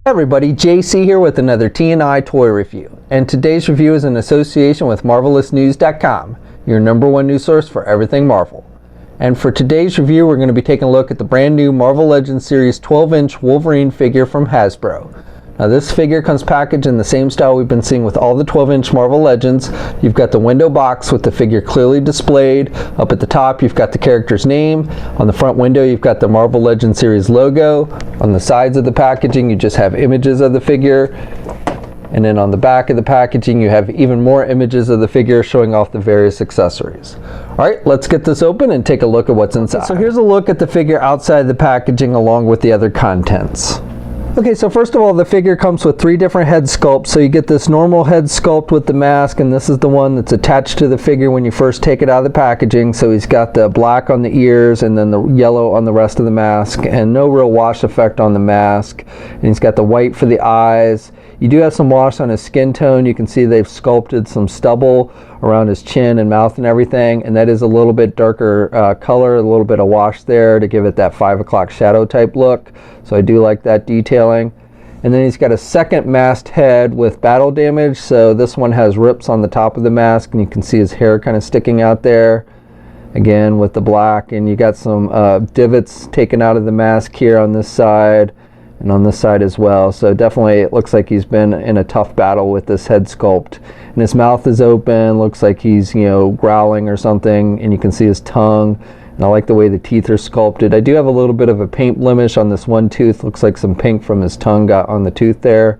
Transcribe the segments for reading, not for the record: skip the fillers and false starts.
Everybody, JC here with another T&I toy review, and today's review is in association with MarvelousNews.com, your #1 news source for everything Marvel. And for today's review, we're going to be taking a look at the brand new Marvel Legends Series 12-inch Wolverine figure from Hasbro. Now this figure comes packaged in the same style we've been seeing with all the 12-inch Marvel Legends. You've got the window box with the figure clearly displayed. Up at the top you've got the character's name. On the front window you've got the Marvel Legends Series logo. On the sides of the packaging you just have images of the figure. And then on the back of the packaging you have even more images of the figure showing off the various accessories. Alright, let's get this open and take a look at what's inside. So here's a look at the figure outside the packaging along with the other contents. Okay, so first of all, the figure comes with 3 different head sculpts. So you get this normal head sculpt with the mask, and this is the one that's attached to the figure when you first take it out of the packaging. So he's got the black on the ears and then the yellow on the rest of the mask, and no real wash effect on the mask. And he's got the white for the eyes. You do have some wash on his skin tone. You can see they've sculpted some stubble around his chin and mouth and everything, and that is a little bit darker color, a little bit of wash there to give it that 5 o'clock shadow type look. So I do like that detailing. And then he's got a second masked head with battle damage. So this one has rips on the top of the mask, and you can see his hair kind of sticking out there. Again with the black, and you got some divots taken out of the mask here on this side and on this side as well. So definitely it looks like he's been in a tough battle with this head sculpt. And his mouth is open, looks like he's, growling or something, and you can see his tongue. And I like the way the teeth are sculpted. I do have a little bit of a paint blemish on this one tooth. Looks like some pink from his tongue got on the tooth there,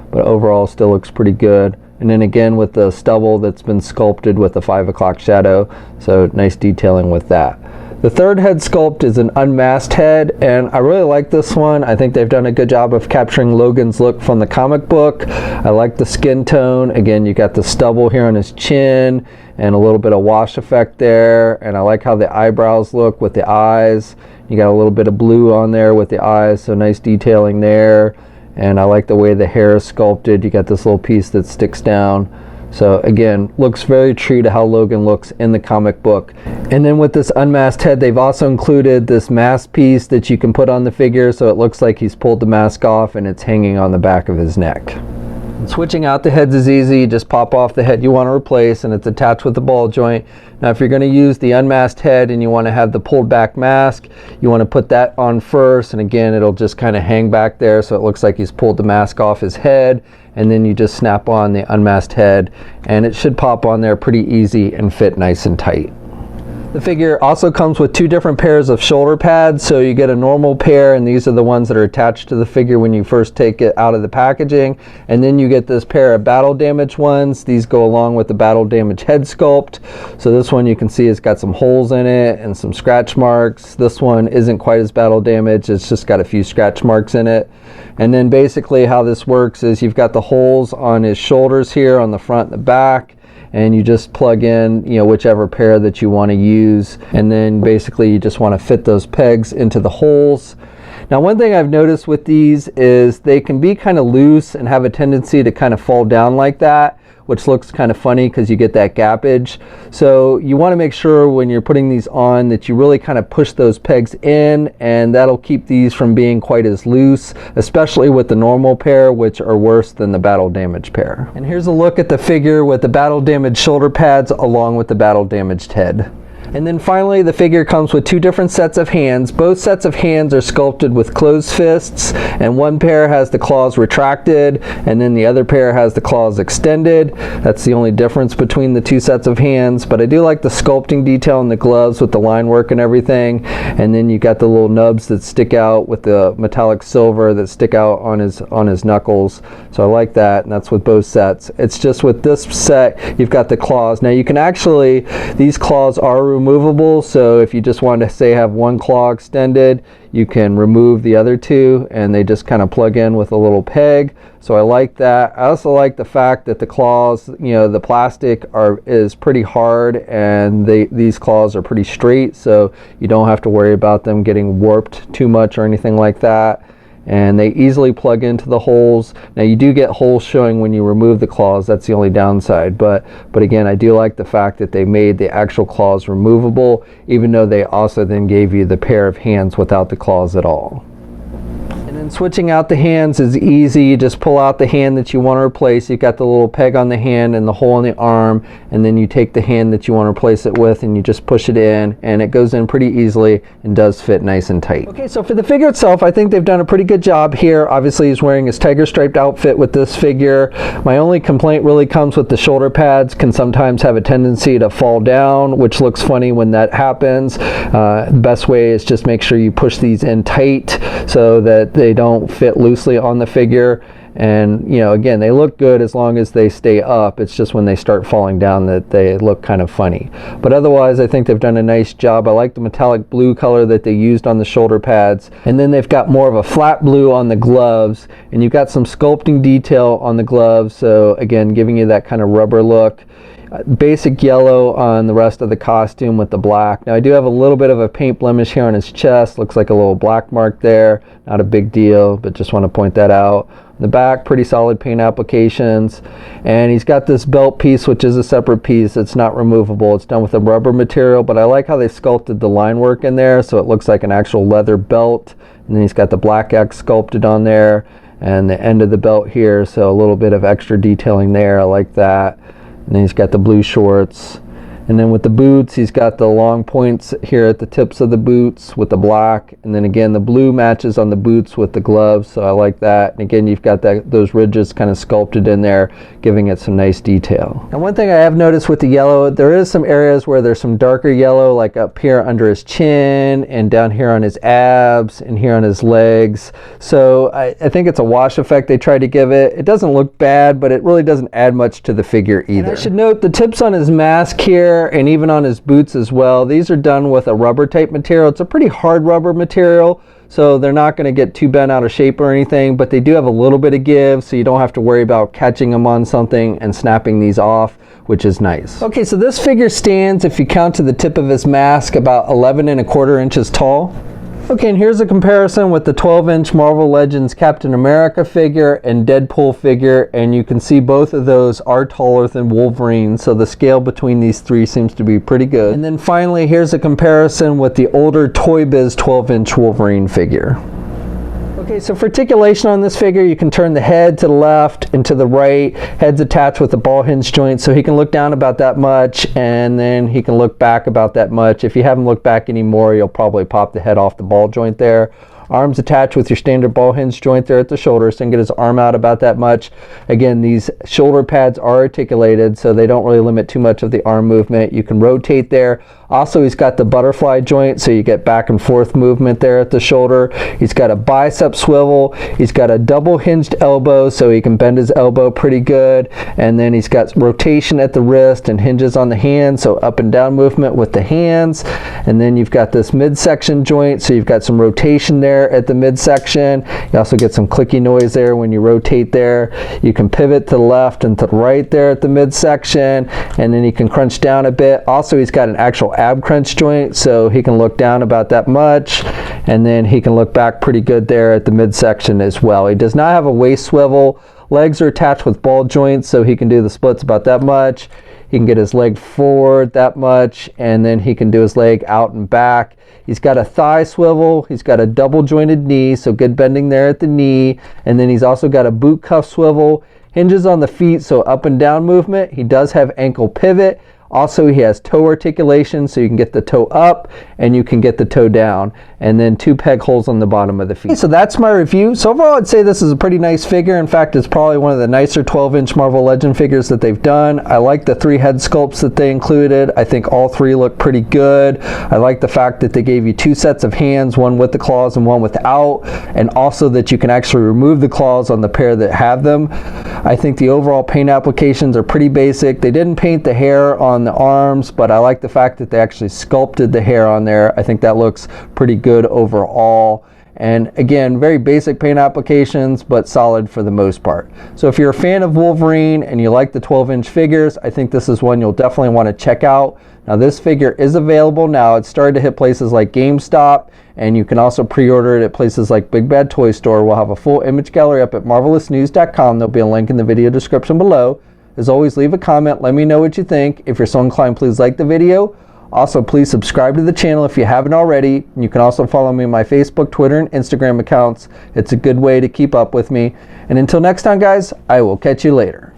but overall still looks pretty good. And then again with the stubble that's been sculpted with the 5 o'clock shadow, so nice detailing with that. The third head sculpt is an unmasked head, and I really like this one. I think they've done a good job of capturing Logan's look from the comic book. I like the skin tone. Again, you got the stubble here on his chin and a little bit of wash effect there, and I like how the eyebrows look with the eyes. You got a little bit of blue on there with the eyes, so nice detailing there. And I like the way the hair is sculpted. You got this little piece that sticks down. So again, looks very true to how Logan looks in the comic book. And then with this unmasked head, they've also included this mask piece that you can put on the figure, so it looks like he's pulled the mask off and it's hanging on the back of his neck. And switching out the heads is easy. You just pop off the head you want to replace, and it's attached with the ball joint. Now if you're going to use the unmasked head and you want to have the pulled back mask, you want to put that on first, and again it'll just kind of hang back there so it looks like he's pulled the mask off his head, and then you just snap on the unmasked head and it should pop on there pretty easy and fit nice and tight. The figure also comes with 2 different pairs of shoulder pads. So you get a normal pair, and these are the ones that are attached to the figure when you first take it out of the packaging. And then you get this pair of battle damage ones. These go along with the battle damage head sculpt. So this one you can see it's got some holes in it and some scratch marks. This one isn't quite as battle damaged. It's just got a few scratch marks in it. And then basically how this works is you've got the holes on his shoulders here on the front and the back, and you just plug in whichever pair that you want to use, and then basically you just want to fit those pegs into the holes. Now one thing I've noticed with these is they can be kind of loose and have a tendency to kind of fall down like that, which looks kind of funny because you get that gappage. So you want to make sure when you're putting these on that you really kind of push those pegs in, and that'll keep these from being quite as loose, especially with the normal pair, which are worse than the battle damage pair. And here's a look at the figure with the battle damage shoulder pads along with the battle damaged head. And then finally the figure comes with 2 different sets of hands. Both sets of hands are sculpted with closed fists, and one pair has the claws retracted and then the other pair has the claws extended. That's the only difference between the 2 sets of hands, but I do like the sculpting detail in the gloves with the line work and everything. And then you got the little nubs that stick out with the metallic silver that stick out on his knuckles. So I like that, and that's with both sets. It's just with this set you've got the claws. Now you can actually, these claws are removable, so if you just want to say have one claw extended, you can remove the other 2 and they just kind of plug in with a little peg. So I like that. I also like the fact that the claws, the plastic is pretty hard, and these claws are pretty straight, so you don't have to worry about them getting warped too much or anything like that. and they easily plug into the holes. Now you do get holes showing when you remove the claws. That's the only downside, but again, I do like the fact that they made the actual claws removable, even though they also then gave you the pair of hands without the claws at all. And then And switching out the hands is easy. You just pull out the hand that you want to replace. You've got the little peg on the hand and the hole in the arm, and then you take the hand that you want to replace it with and you just push it in, and it goes in pretty easily and does fit nice and tight. Okay, so for the figure itself, I think they've done a pretty good job here. Obviously he's wearing his tiger striped outfit with this figure. My only complaint really comes with the shoulder pads can sometimes have a tendency to fall down, which looks funny when that happens. The best way is just make sure you push these in tight so that they don't fit loosely on the figure. And you know, again, they look good as long as they stay up. It's just when they start falling down that they look kind of funny. But otherwise, I think they've done a nice job. I like the metallic blue color that they used on the shoulder pads. And then they've got more of a flat blue on the gloves. And you've got some sculpting detail on the gloves. So again, giving you that kind of rubber look. Basic yellow on the rest of the costume with the black. Now I do have a little bit of a paint blemish here on his chest. Looks like a little black mark there. Not a big deal, but just want to point that out. The back, pretty solid paint applications. And he's got this belt piece, which is a separate piece. It's not removable. It's done with a rubber material, but I like how they sculpted the line work in there so it looks like an actual leather belt. And then he's got the black X sculpted on there and the end of the belt here, so a little bit of extra detailing there. I like that. And then he's got the blue shorts. And then with the boots, he's got the long points here at the tips of the boots with the black. And then again, the blue matches on the boots with the gloves, so I like that. And again, you've got those ridges kind of sculpted in there, giving it some nice detail. And one thing I have noticed with the yellow, there is some areas where there's some darker yellow, like up here under his chin and down here on his abs and here on his legs. So I think it's a wash effect they tried to give it. It doesn't look bad, but it really doesn't add much to the figure either. And I should note the tips on his mask here and even on his boots as well, these are done with a rubber type material. It's a pretty hard rubber material, so they're not going to get too bent out of shape or anything, but they do have a little bit of give, so you don't have to worry about catching them on something and snapping these off, which is nice. Okay, so this figure stands, if you count to the tip of his mask, about 11¼ inches tall. Okay, and here's a comparison with the 12-inch Marvel Legends Captain America figure and Deadpool figure, and you can see both of those are taller than Wolverine, so the scale between these three seems to be pretty good. And then finally, here's a comparison with the older Toy Biz 12-inch Wolverine figure. Okay, so for articulation on this figure, you can turn the head to the left and to the right. Head's attached with a ball hinge joint, so he can look down about that much, and then he can look back about that much. If you have him look back anymore, you'll probably pop the head off the ball joint there. Arms attached with your standard ball hinge joint there at the shoulder, so he can get his arm out about that much. Again, these shoulder pads are articulated, so they don't really limit too much of the arm movement. You can rotate there. Also, he's got the butterfly joint, so you get back and forth movement there at the shoulder. He's got a bicep swivel. He's got a double hinged elbow, so he can bend his elbow pretty good. And then he's got rotation at the wrist and hinges on the hand, so up and down movement with the hands. And then you've got this midsection joint, so you've got some rotation there at the midsection. You also get some clicky noise there when you rotate there. You can pivot to the left and to the right there at the midsection, and then you can crunch down a bit. Also, he's got an actual ab crunch joint, so he can look down about that much, and then he can look back pretty good there at the midsection as well. He does not have a waist swivel. Legs are attached with ball joints, so he can do the splits about that much. He can get his leg forward that much, and then he can do his leg out and back. He's got a thigh swivel. He's got a double jointed knee, so good bending there at the knee. And then he's also got a boot cuff swivel. Hinges on the feet, so up and down movement. He does have ankle pivot. Also, he has toe articulation, so you can get the toe up and you can get the toe down, and then 2 peg holes on the bottom of the feet. So that's my review. So overall, I'd say this is a pretty nice figure. In fact, it's probably one of the nicer 12-inch Marvel Legend figures that they've done. I like the 3 head sculpts that they included. I think all 3 look pretty good. I like the fact that they gave you 2 sets of hands, one with the claws and one without, and also that you can actually remove the claws on the pair that have them. I think the overall paint applications are pretty basic. They didn't paint the hair on the arms, but I like the fact that they actually sculpted the hair on there. I think that looks pretty good overall. And again, very basic paint applications, but solid for the most part. So if you're a fan of Wolverine and you like the 12-inch figures, I think this is one you'll definitely want to check out. Now this figure is available now. It's started to hit places like GameStop, and you can also pre-order it at places like Big Bad Toy Store. We'll have a full image gallery up at marvelousnews.com. There'll be a link in the video description below. As always, leave a comment. Let me know what you think. If you're so inclined, please like the video. Also, please subscribe to the channel if you haven't already. You can also follow me on my Facebook, Twitter, and Instagram accounts. It's a good way to keep up with me. And until next time, guys, I will catch you later.